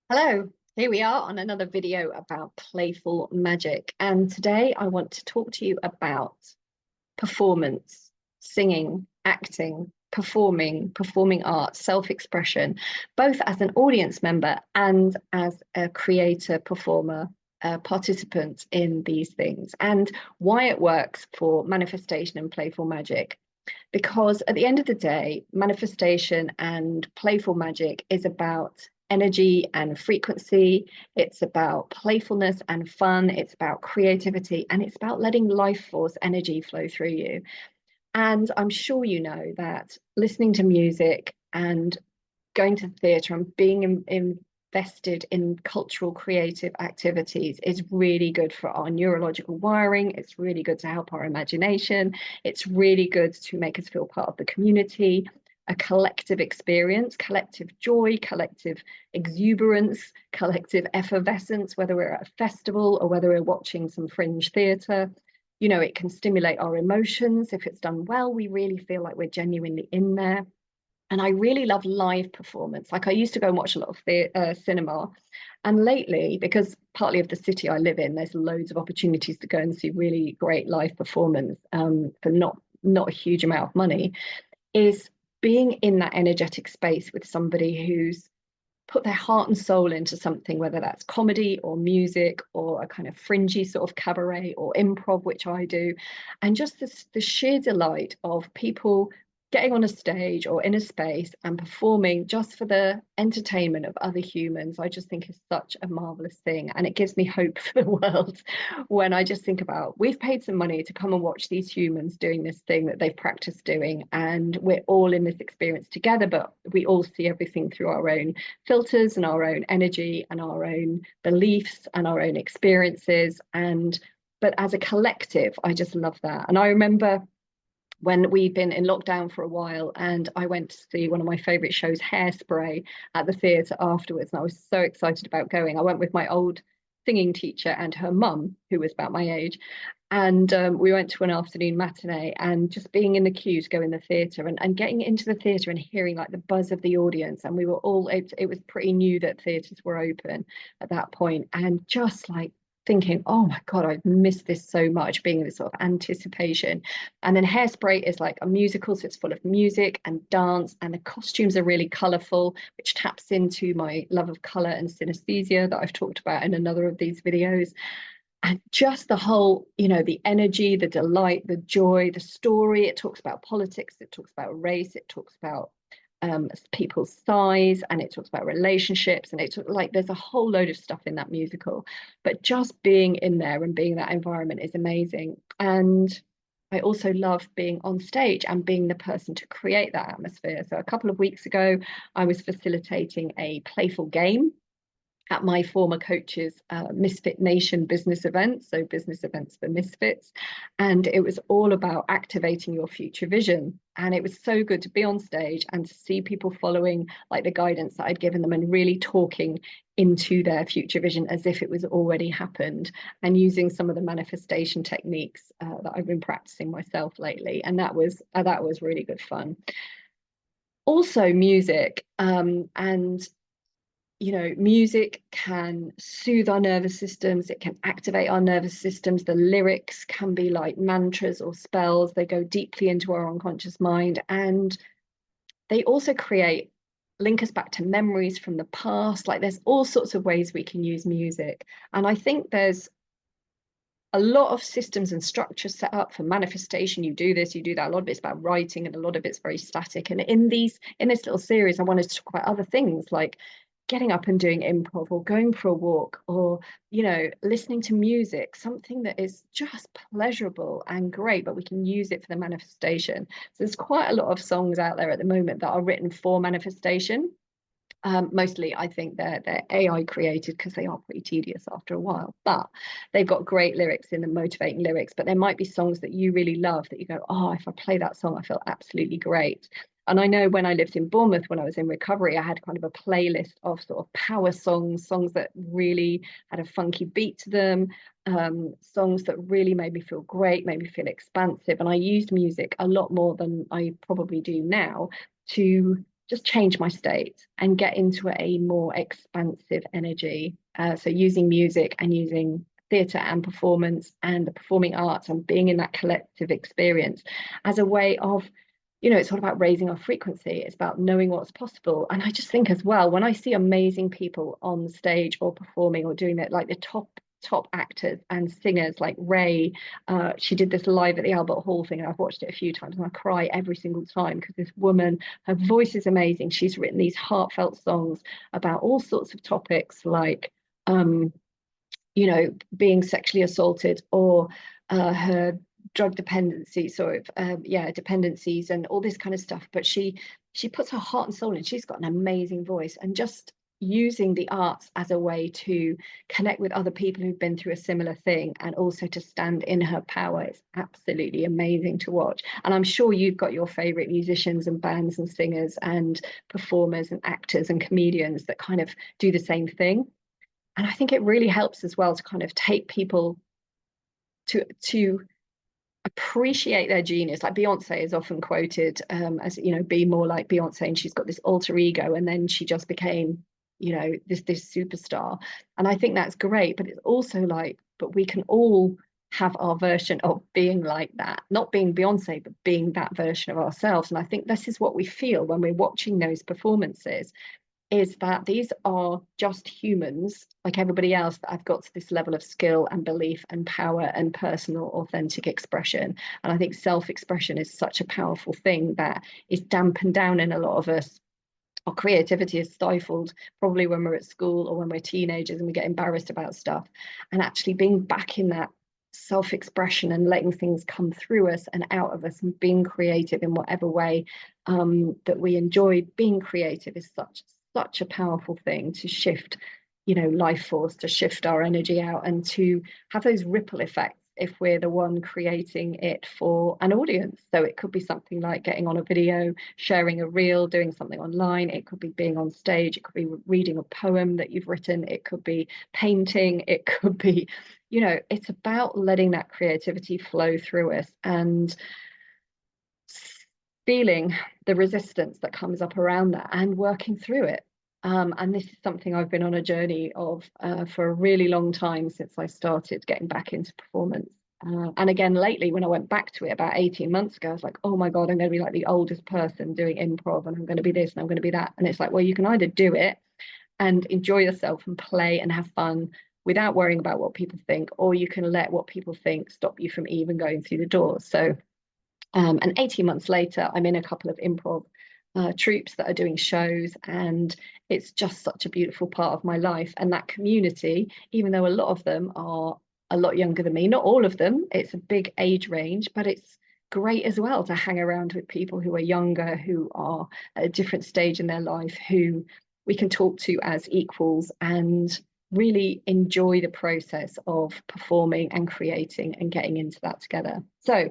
Hello, here we are on another video about playful magic. And today I want to talk to you about performance, singing, acting, performing art, self-expression, both as an audience member and as a creator, performer, participant in these things, and why it works for manifestation and playful magic. Because at the end of the day, manifestation and playful magic is about energy and frequency. It's about playfulness and fun. It's about creativity, and it's about letting life force energy flow through you. And I'm sure you know that listening to music and going to the theatre and being invested in cultural creative activities is really good for our neurological wiring. It's really good to help our imagination. It's really good to make us feel part of the community, a collective experience, collective joy, collective exuberance, collective effervescence, whether we're at a festival or whether we're watching some fringe theatre. You know, it can stimulate our emotions. If it's done well, we really feel like we're genuinely in there. And I really love live performance. Like I used to go and watch a lot of cinema. And lately, because partly of the city I live in, there's loads of opportunities to go and see really great live performance for not a huge amount of money, is being in that energetic space with somebody who's put their heart and soul into something, whether that's comedy or music or a kind of fringy sort of cabaret or improv, which I do. And just the sheer delight of people getting on a stage or in a space and performing just for the entertainment of other humans, I just think is such a marvelous thing. And it gives me hope for the world when I just think about, we've paid some money to come and watch these humans doing this thing that they've practiced doing, and we're all in this experience together, but we all see everything through our own filters and our own energy and our own beliefs and our own experiences. But as a collective, I just love that. And I remember when we'd been in lockdown for a while, and I went to see one of my favorite shows, Hairspray, at the theatre afterwards, and I was so excited about going. I went with my old singing teacher and her mum, who was about my age, and we went to an afternoon matinee, and just being in the queue to go in the theatre and getting into the theatre and hearing like the buzz of the audience. And we were all, it was pretty new that theatres were open at that point, and just like thinking, oh my God, I've missed this so much, being in this sort of anticipation. And then Hairspray is like a musical, so it's full of music and dance, and the costumes are really colourful, which taps into my love of colour and synesthesia that I've talked about in another of these videos. And just the whole, you know, the energy, the delight, the joy, the story. It talks about politics, it talks about race, it talks about people's size, and it talks about relationships, and it's like there's a whole load of stuff in that musical. But just being in there and being in that environment is amazing. And I also love being on stage and being the person to create that atmosphere. So a couple of weeks ago, I was facilitating a playful game at my former coach's Misfit Nation business events, so business events for misfits. And it was all about activating your future vision. And it was so good to be on stage and to see people following like the guidance that I'd given them and really talking into their future vision as if it was already happened, and using some of the manifestation techniques that I've been practicing myself lately. And that was really good fun. Also music, and you know, music can soothe our nervous systems, it can activate our nervous systems. The lyrics can be like mantras or spells. They go deeply into our unconscious mind, and they also link us back to memories from the past. Like there's all sorts of ways we can use music. And I think there's a lot of systems and structures set up for manifestation. You do this, you do that. A lot of it's about writing, and a lot of it's very static. And in this little series, I wanted to talk about other things like getting up and doing improv, or going for a walk, or, you know, listening to music, something that is just pleasurable and great, but we can use it for the manifestation. So there's quite a lot of songs out there at the moment that are written for manifestation. Mostly, I think they're AI created because they are pretty tedious after a while, but they've got great lyrics in them, motivating lyrics. But there might be songs that you really love that you go, oh, if I play that song, I feel absolutely great. And I know when I lived in Bournemouth, when I was in recovery, I had kind of a playlist of sort of power songs that really had a funky beat to them, songs that really made me feel great, made me feel expansive. And I used music a lot more than I probably do now to just change my state and get into a more expansive energy. So using music and using theatre and performance and the performing arts and being in that collective experience as a way of, it's all about raising our frequency. It's about knowing what's possible. And I just think as well, when I see amazing people on stage or performing or doing it, like the top actors and singers like Ray, she did this live at the Albert Hall thing, and I've watched it a few times and I cry every single time because this woman, her voice is amazing. She's written these heartfelt songs about all sorts of topics like being sexually assaulted, or her drug dependency, dependencies and all this kind of stuff. But she puts her heart and soul in. She's got an amazing voice, and just using the arts as a way to connect with other people who've been through a similar thing and also to stand in her power is absolutely amazing to watch. And I'm sure you've got your favorite musicians and bands and singers and performers and actors and comedians that kind of do the same thing. And I think it really helps as well to kind of take people to appreciate their genius. Like Beyonce is often quoted as, be more like Beyonce, and she's got this alter ego, and then she just became, this superstar. And I think that's great, but it's also like, but we can all have our version of being like that, not being Beyonce, but being that version of ourselves. And I think this is what we feel when we're watching those performances, is that these are just humans like everybody else that have got to this level of skill and belief and power and personal authentic expression. And I think self-expression is such a powerful thing that is dampened down in a lot of us. Our creativity is stifled probably when we're at school or when we're teenagers and we get embarrassed about stuff. And actually being back in that self-expression and letting things come through us and out of us and being creative in whatever way that we enjoy being creative is such a powerful thing to shift, life force, to shift our energy out and to have those ripple effects if we're the one creating it for an audience. So it could be something like getting on a video, sharing a reel, doing something online. It could be being on stage. It could be reading a poem that you've written. It could be painting. It could be, it's about letting that creativity flow through us and feeling the resistance that comes up around that and working through it. And this is something I've been on a journey of for a really long time since I started getting back into performance. And again, lately, when I went back to it about 18 months ago, I was like, oh my God, I'm going to be like the oldest person doing improv, and I'm going to be this and I'm going to be that. And it's like, well, you can either do it and enjoy yourself and play and have fun without worrying about what people think, or you can let what people think stop you from even going through the doors. So and 18 months later, I'm in a couple of improv troupes that are doing shows, and it's just such a beautiful part of my life. And that community, even though a lot of them are a lot younger than me, not all of them, it's a big age range, but it's great as well to hang around with people who are younger, who are at a different stage in their life, who we can talk to as equals and really enjoy the process of performing and creating and getting into that together. So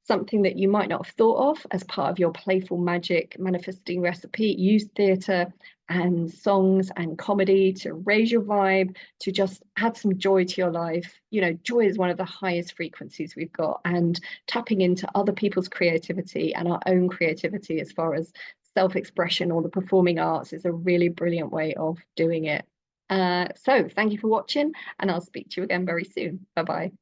something that you might not have thought of as part of your Playful Magic manifesting recipe, use theatre and songs and comedy to raise your vibe, to just add some joy to your life. Joy is one of the highest frequencies we've got, and tapping into other people's creativity and our own creativity as far as self-expression or the performing arts is a really brilliant way of doing it. So thank you for watching, and I'll speak to you again very soon. Bye bye.